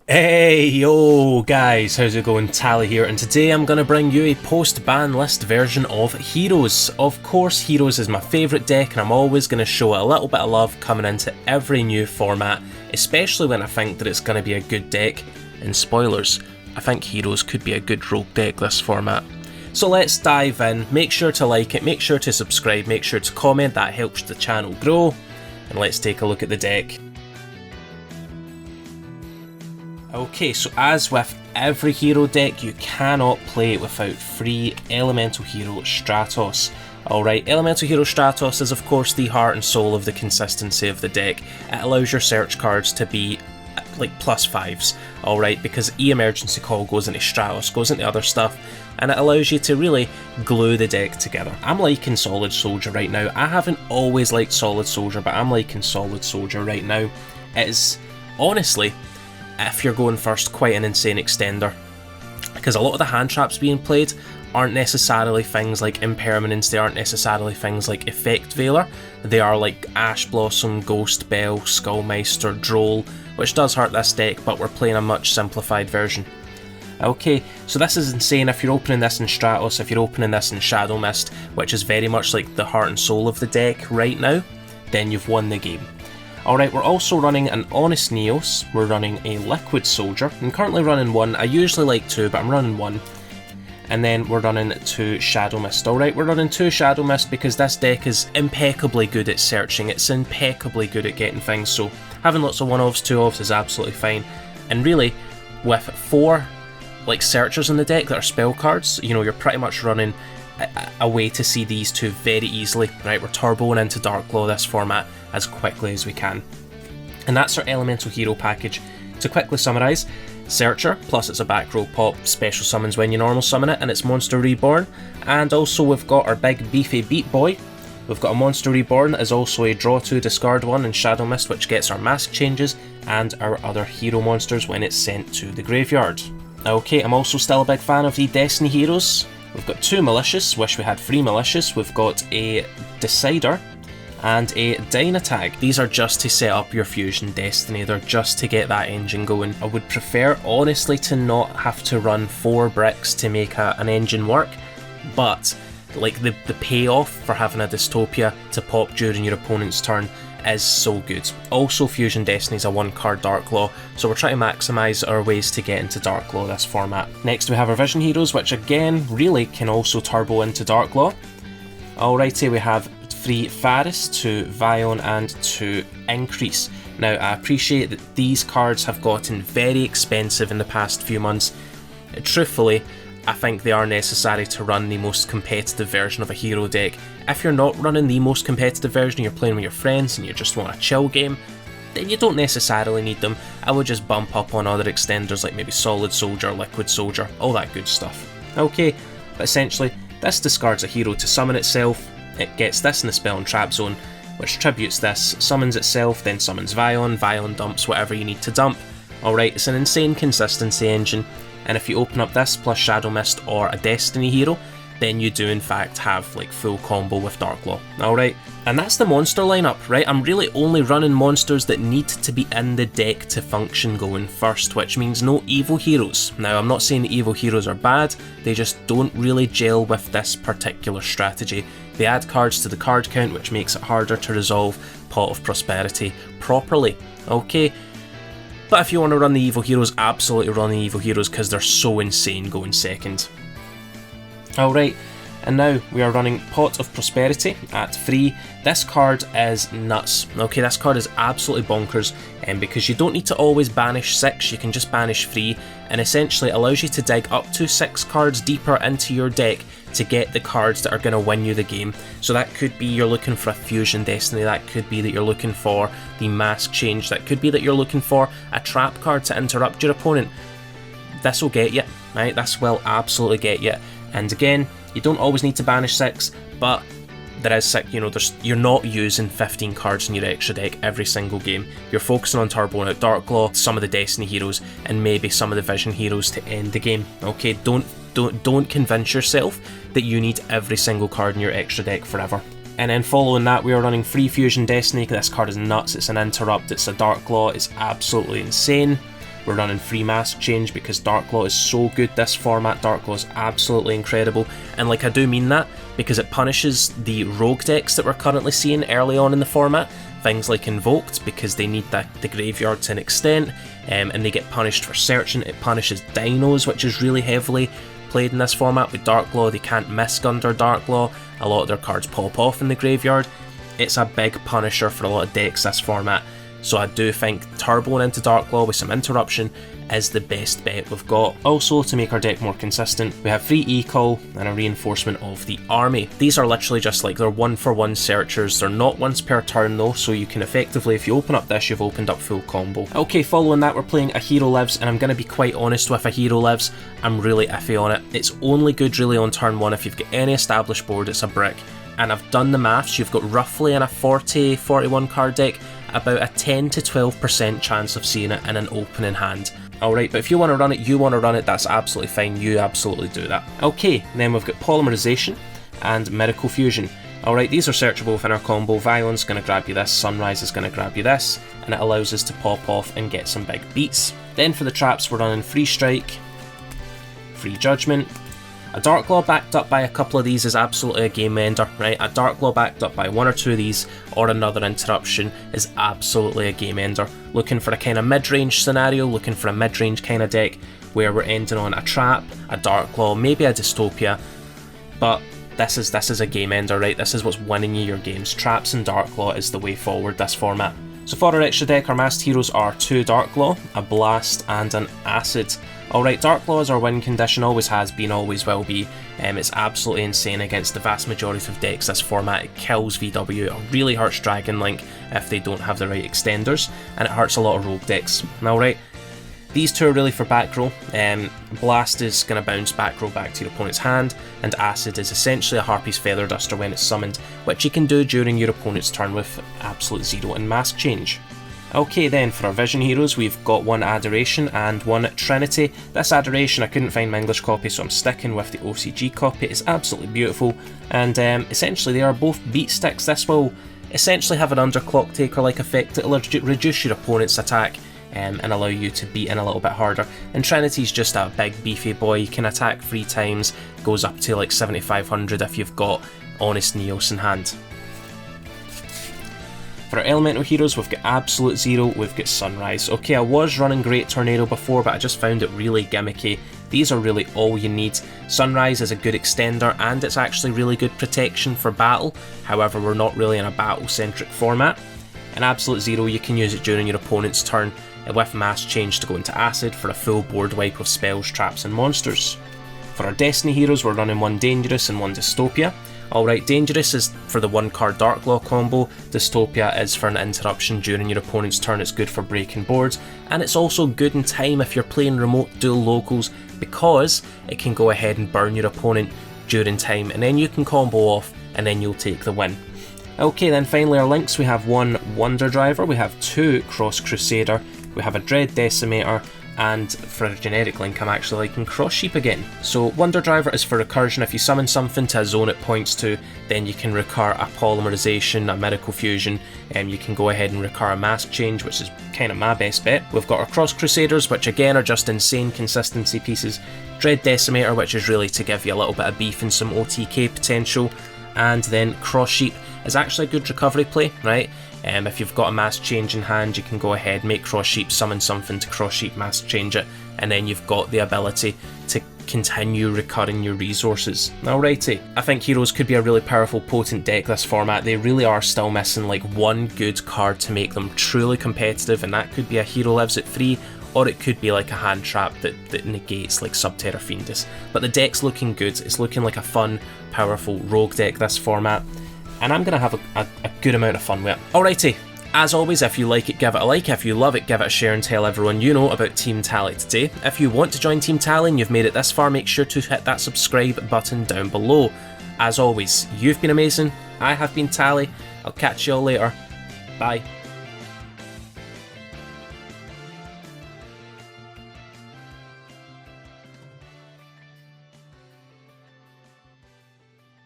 Hey yo guys, how's it going? Tally here, and today I'm going to bring you a post-Banlist version of Heroes. Of course, Heroes is my favourite deck and I'm always going to show it a little bit of love coming into every new format, especially when I think that it's going to be a good deck. And spoilers, I think Heroes could be a good rogue deck this format. So let's dive in, make sure to like it, make sure to subscribe, make sure to comment, that helps the channel grow, and let's take a look at the deck. Okay, so as with every hero deck, you cannot play it without free Elemental Hero Stratos. Alright, Elemental Hero Stratos is of course the heart and soul of the consistency of the deck. It allows your search cards to be like +5s, alright, because E-Emergency Call goes into Stratos, goes into other stuff, and it allows you to really glue the deck together. I'm liking Solid Soldier right now. I haven't always liked Solid Soldier, but I'm liking Solid Soldier right now. It is, honestly, if you're going first, quite an insane extender, because a lot of the hand traps being played aren't necessarily things like Impermanence, they aren't necessarily things like Effect Veiler, they are like Ash Blossom, Ghost Bell, Skullmeister, Droll, which does hurt this deck, but we're playing a much simplified version. Okay, so this is insane. If you're opening this in Stratos, if you're opening this in Shadow Mist, which is very much like the heart and soul of the deck right now, then you've won the game. Alright, we're also running an Honest Neos, we're running a Liquid Soldier, I'm currently running one, I usually like two, but I'm running one. And then we're running 2 Shadow Mist. Alright, we're running 2 Shadow Mist because this deck is impeccably good at searching, it's impeccably good at getting things, so having lots of 1-offs, 2-offs is absolutely fine. And really, with 4 like searchers in the deck that are spell cards, you know, you're pretty much running a way to see these 2 very easily. Right, we're turboing into Darklaw this format as quickly as we can. And that's our Elemental Hero package. To quickly summarise, Searcher, plus it's a back row pop, special summons when you normal summon it, and it's Monster Reborn. And also we've got our big beefy Beat Boy. We've got a Monster Reborn as also a draw 2 discard 1 in Shadow Mist, which gets our mask changes and our other hero monsters when it's sent to the graveyard. Okay, I'm also still a big fan of the Destiny heroes. We've got 2 Malicious, wish we had 3 Malicious, we've got a Decider, and a Dynatag. These are just to set up your Fusion Destiny, they're just to get that engine going. I would prefer, honestly, to not have to run 4 bricks to make an engine work, but like the payoff for having a Dystopia to pop during your opponent's turn is so good. Also, Fusion Destiny is a 1-card Darklaw, so we're trying to maximise our ways to get into Darklaw this format. Next we have our Vision Heroes, which again really can also turbo into Darklaw. Alrighty, we have 3 Faris, 2 Vion and 2 Increase. Now I appreciate that these cards have gotten very expensive in the past few months. Truthfully, I think they are necessary to run the most competitive version of a hero deck. If you're not running the most competitive version, you're playing with your friends and you just want a chill game, then you don't necessarily need them. I would just bump up on other extenders like maybe Solid Soldier, Liquid Soldier, all that good stuff. Okay, but essentially this discards a hero to summon itself, it gets this in the spell and trap zone, which tributes this, summons itself, then summons Vion, Vion dumps whatever you need to dump. Alright, it's an insane consistency engine, and if you open up this plus Shadow Mist or a Destiny hero, then you do in fact have like full combo with Darklaw. Alright, and that's the monster lineup, right? I'm really only running monsters that need to be in the deck to function going first, which means no evil heroes. Now I'm not saying the evil heroes are bad, they just don't really gel with this particular strategy. They add cards to the card count, which makes it harder to resolve Pot of Prosperity properly, okay? But if you want to run the evil heroes, absolutely run the evil heroes because they're so insane going second. Alright, and now we are running Pot of Prosperity at 3. This card is nuts. Okay, this card is absolutely bonkers, and because you don't need to always banish 6, you can just banish 3, and essentially allows you to dig up to 6 cards deeper into your deck to get the cards that are going to win you the game. So that could be you're looking for a Fusion Destiny, that could be that you're looking for the Mask Change, that could be that you're looking for a trap card to interrupt your opponent. This will get you, right? This will absolutely get you. And again, you don't always need to banish 6, but there is 6, you know, you're not using 15 cards in your extra deck every single game. You're focusing on turboing out Darklaw, some of the Destiny heroes, and maybe some of the Vision heroes to end the game. Okay, don't convince yourself that you need every single card in your extra deck forever. And then following that, we are running Free Fusion Destiny. This card is nuts, it's an interrupt, it's a Darklaw, it's absolutely insane. We're running free Mask Change because Darklaw is so good this format. Darklaw is absolutely incredible, and like I do mean that because it punishes the rogue decks that we're currently seeing early on in the format. Things like Invoked, because they need the graveyard to an extent, and they get punished for searching. It punishes Dinos, which is really heavily played in this format. With Darklaw, they can't misc under Darklaw. A lot of their cards pop off in the graveyard. It's a big punisher for a lot of decks this format. So I do think turboing into Darklaw with some interruption is the best bet we've got. Also, to make our deck more consistent, we have free e-call and a reinforcement of the army. These are literally just like, they're 1-for-1 searchers. They're not once per turn though, so you can effectively, if you open up this, you've opened up full combo. Okay, following that, we're playing a Hero Lives, and I'm going to be quite honest with a Hero Lives, I'm really iffy on it. It's only good really on turn 1 if you've got any established board. It's a brick. And I've done the maths, you've got roughly in a 40-41 card deck, about a 10 to 12% chance of seeing it in an opening hand. Alright, but if you want to run it, you want to run it, that's absolutely fine, you absolutely do that. Okay, then we've got Polymerization and Miracle Fusion. Alright, these are searchable within our combo. Violence is going to grab you this, Sunrise is going to grab you this, and it allows us to pop off and get some big beats. Then for the traps, we're running Free Strike, Free Judgment. A Darklaw backed up by a couple of these is absolutely a game ender, right? A Darklaw backed up by 1 or 2 of these, or another interruption, is absolutely a game ender. Looking for a kind of mid-range scenario, looking for a mid-range kind of deck, where we're ending on a trap, a Darklaw, maybe a Dystopia, but this is a game ender, right? This is what's winning you your games. Traps and Darklaw is the way forward this format. So for our extra deck, our Masked Heroes are 2 Darklaw, a Blast, and an Acid. Alright, Darklaw is our win condition, always has been, always will be. It's absolutely insane against the vast majority of decks this format. It kills VW, it really hurts Dragon Link if they don't have the right extenders, and it hurts a lot of rogue decks. Alright, these two are really for back row. Blast is going to bounce back row back to your opponent's hand, and Acid is essentially a Harpy's Feather Duster when it's summoned, which you can do during your opponent's turn with absolute zero in Mask Change. Okay then, for our Vision Heroes, we've got 1 Adoration and 1 Trinity. This Adoration, I couldn't find my English copy, so I'm sticking with the OCG copy. It's absolutely beautiful, and essentially they are both beat sticks. This will essentially have an underclock taker-like effect. It'll reduce your opponent's attack and allow you to beat in a little bit harder. And Trinity's just a big beefy boy. You can attack 3 times, goes up to like 7500 if you've got Honest Neos in hand. For our Elemental Heroes, we've got Absolute Zero, we've got Sunrise. Okay, I was running Great Tornado before, but I just found it really gimmicky. These are really all you need. Sunrise is a good extender, and it's actually really good protection for battle. However, we're not really in a battle-centric format. And Absolute Zero, you can use it during your opponent's turn with Mask Change to go into Acid for a full board wipe of spells, traps, and monsters. For our Destiny Heroes, we're running 1 Dangerous and 1 Dystopia. Alright, Dangerous is for the 1-card Darklaw combo, Dystopia is for an interruption during your opponent's turn. It's good for breaking boards, and it's also good in time if you're playing remote dual locals, because it can go ahead and burn your opponent during time, and then you can combo off, and then you'll take the win. Okay, then finally our links, we have 1 Wonder Driver, we have 2 Cross Crusader, we have a Dread Decimator, and for a generic link I'm actually liking Cross Sheep again. So Wonder Driver is for recursion. If you summon something to a zone it points to, then you can recur a Polymerization, a Miracle Fusion, and you can go ahead and recur a Mask Change, which is kind of my best bet. We've got our Cross Crusaders, which again are just insane consistency pieces. Dread Decimator, which is really to give you a little bit of beef and some OTK potential, and then Cross Sheep is actually a good recovery play, right? If you've got a Mask Change in hand, you can go ahead, make Cross Sheep, summon something to Cross Sheep, Mask Change it, and then you've got the ability to continue recurring your resources. Alrighty, I think Heroes could be a really powerful, potent deck this format. They really are still missing like 1 good card to make them truly competitive, and that could be a Hero Lives at 3, or it could be like a hand trap that negates like Subterra Fiendus. But the deck's looking good, it's looking like a fun, powerful rogue deck this format, and I'm going to have a good amount of fun with it. Alrighty, as always, if you like it, give it a like. If you love it, give it a share and tell everyone you know about TCGTally today. If you want to join TCGTally and you've made it this far, make sure to hit that subscribe button down below. As always, you've been amazing, I have been Tally, I'll catch you all later, bye.